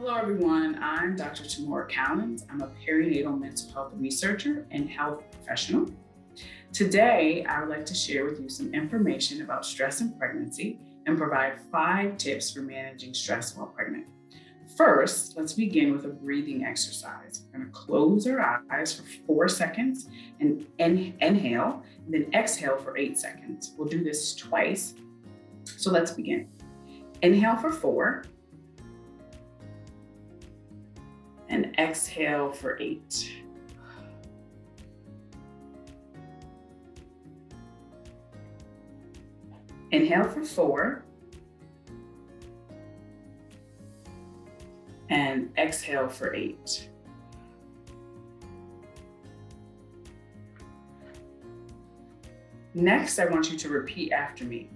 Hello, everyone. I'm Dr. Tamora Callens. I'm a perinatal mental health researcher and health professional. Today, I would like to share with you some information about stress in pregnancy and provide 5 tips for managing stress while pregnant. First, let's begin with a breathing exercise. We're going to close our eyes for 4 seconds and inhale, and then exhale for 8 seconds. We'll do this twice. So let's begin. Inhale for 4. And exhale for 8. Inhale for 4. And exhale for 8. Next, I want you to repeat after me.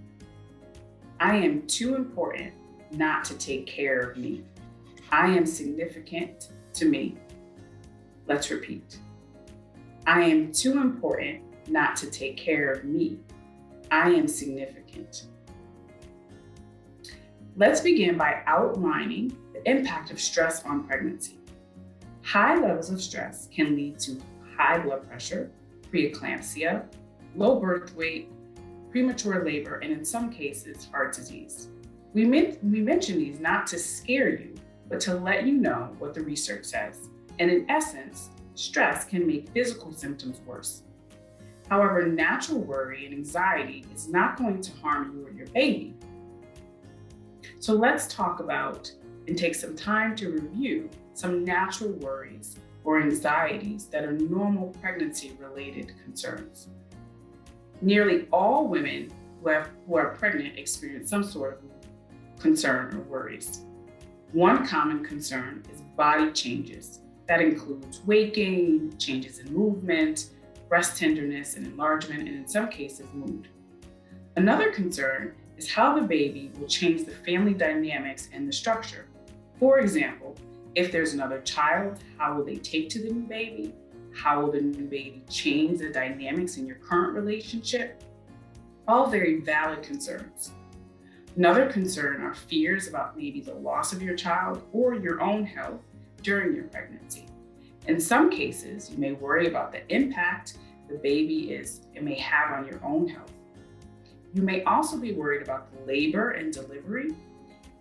I am too important not to take care of me. I am significant to me. Let's repeat. I am too important not to take care of me. I am significant. Let's begin by outlining the impact of stress on pregnancy. High levels of stress can lead to high blood pressure, preeclampsia, low birth weight, premature labor, and in some cases, heart disease. We mention these not to scare you, but to let you know what the research says. And in essence, stress can make physical symptoms worse. However, natural worry and anxiety is not going to harm you or your baby. So let's talk about and take some time to review some natural worries or anxieties that are normal pregnancy-related concerns. Nearly all women who are pregnant experience some sort of concern or worries. One common concern is body changes. That includes weight gain, changes in movement, breast tenderness and enlargement, and in some cases, mood. Another concern is how the baby will change the family dynamics and the structure. For example, if there's another child, how will they take to the new baby? How will the new baby change the dynamics in your current relationship? All very valid concerns. Another concern are fears about maybe the loss of your child or your own health during your pregnancy. In some cases, you may worry about the impact the baby may have on your own health. You may also be worried about the labor and delivery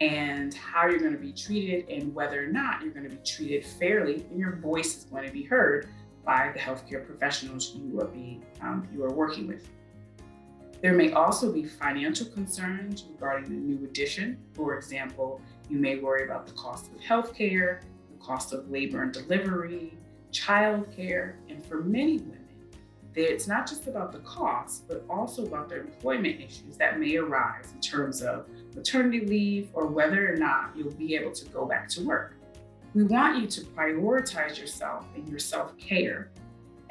and how you're going to be treated and whether or not you're going to be treated fairly and your voice is going to be heard by the healthcare professionals you are working with. There may also be financial concerns regarding the new addition. For example, you may worry about the cost of healthcare, the cost of labor and delivery, childcare, and for many women, it's not just about the cost, but also about the employment issues that may arise in terms of maternity leave or whether or not you'll be able to go back to work. We want you to prioritize yourself and your self-care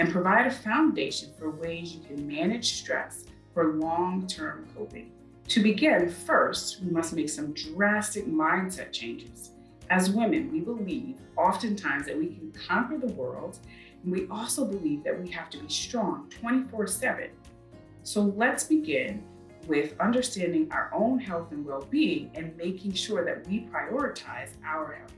and provide a foundation for ways you can manage stress for long-term coping. To begin, first, we must make some drastic mindset changes. As women, we believe oftentimes that we can conquer the world, and we also believe that we have to be strong 24/7. So let's begin with understanding our own health and well-being and making sure that we prioritize our health.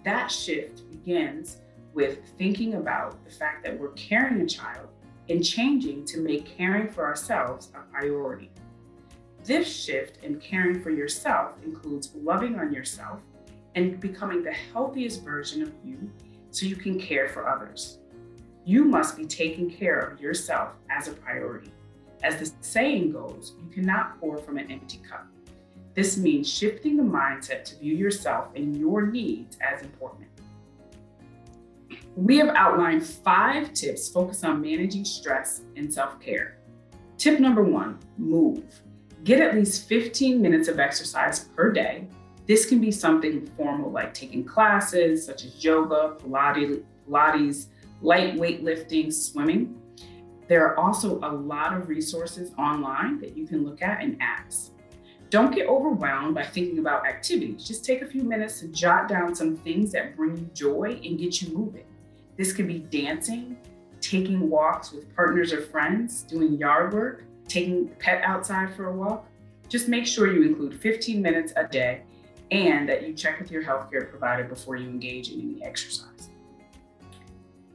That shift begins with thinking about the fact that we're carrying a child and changing to make caring for ourselves a priority. This shift in caring for yourself includes loving on yourself and becoming the healthiest version of you so you can care for others. You must be taking care of yourself as a priority. As the saying goes, you cannot pour from an empty cup. This means shifting the mindset to view yourself and your needs as important. We have outlined 5 tips focused on managing stress and self-care. Tip number 1, move. Get at least 15 minutes of exercise per day. This can be something formal like taking classes such as yoga, Pilates, light weightlifting, swimming. There are also a lot of resources online that you can look at and apps. Don't get overwhelmed by thinking about activities. Just take a few minutes to jot down some things that bring you joy and get you moving. This could be dancing, taking walks with partners or friends, doing yard work, taking the pet outside for a walk. Just make sure you include 15 minutes a day and that you check with your healthcare provider before you engage in any exercise.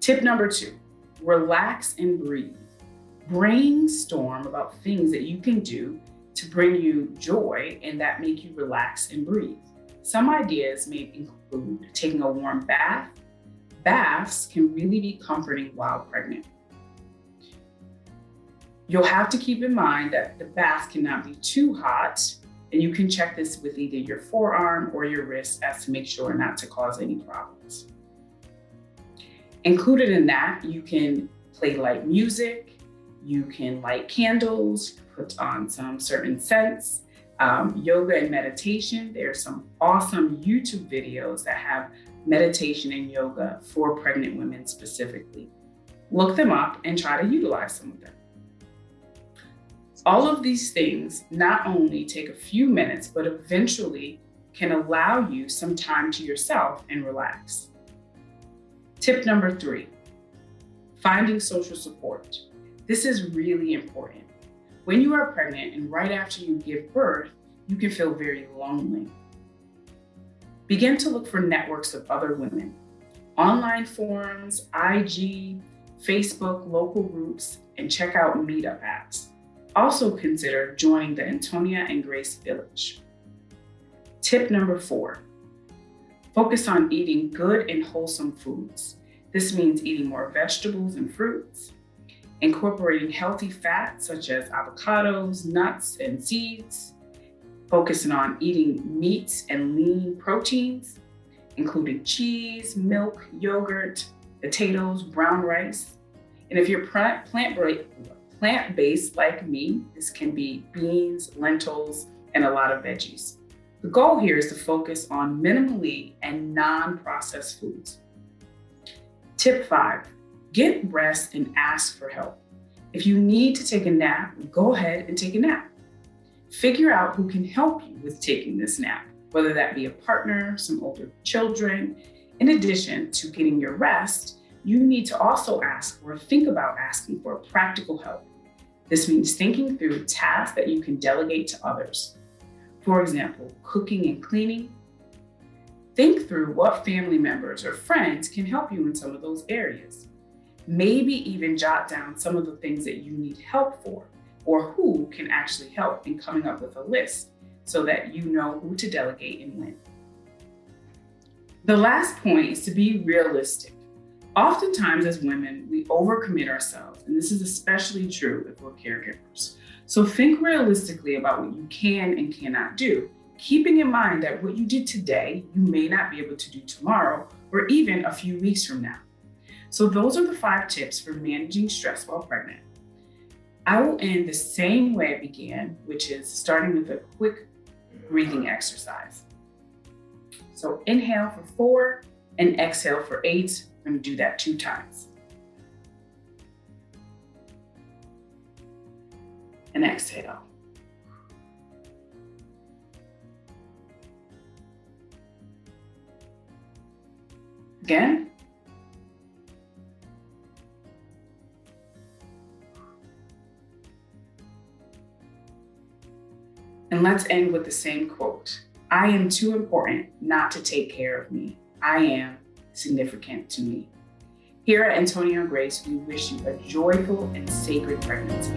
Tip number 2, relax and breathe. Brainstorm about things that you can do to bring you joy and that make you relax and breathe. Some ideas may include taking a warm bath. Baths can really be comforting while pregnant. You'll have to keep in mind that the bath cannot be too hot, and you can check this with either your forearm or your wrist as to make sure not to cause any problems. Included in that, you can play light music, you can light candles, put on some certain scents, yoga and meditation. There are some awesome YouTube videos that have meditation and yoga for pregnant women specifically. Look them up and try to utilize some of them. All of these things not only take a few minutes, but eventually can allow you some time to yourself and relax. Tip number 3, finding social support. This is really important. When you are pregnant and right after you give birth, you can feel very lonely. Begin to look for networks of other women. Online forums, IG, Facebook, local groups, and check out meetup apps. Also consider joining the Antonia and Grace Village. Tip number 4, focus on eating good and wholesome foods. This means eating more vegetables and fruits, incorporating healthy fats such as avocados, nuts, and seeds, focusing on eating meats and lean proteins, including cheese, milk, yogurt, potatoes, brown rice. And if you're plant-based like me, this can be beans, lentils, and a lot of veggies. The goal here is to focus on minimally and non-processed foods. Tip 5, get rest and ask for help. If you need to take a nap, go ahead and take a nap. Figure out who can help you with taking this nap, whether that be a partner, some older children. In addition to getting your rest, you need to also ask or think about asking for practical help. This means thinking through tasks that you can delegate to others. For example, cooking and cleaning. Think through what family members or friends can help you in some of those areas. Maybe even jot down some of the things that you need help for, or who can actually help in coming up with a list so that you know who to delegate and when. The last point is to be realistic. Oftentimes as women, we overcommit ourselves, and this is especially true if we're caregivers. So think realistically about what you can and cannot do, keeping in mind that what you did today, you may not be able to do tomorrow or even a few weeks from now. So those are the 5 tips for managing stress while pregnant. I will end the same way I began, which is starting with a quick breathing exercise. So inhale for 4 and exhale for 8. I'm going to do that 2 times. And exhale. Again. And let's end with the same quote. I am too important not to take care of me. I am significant to me. Here at Antonia and Grace, we wish you a joyful and sacred pregnancy.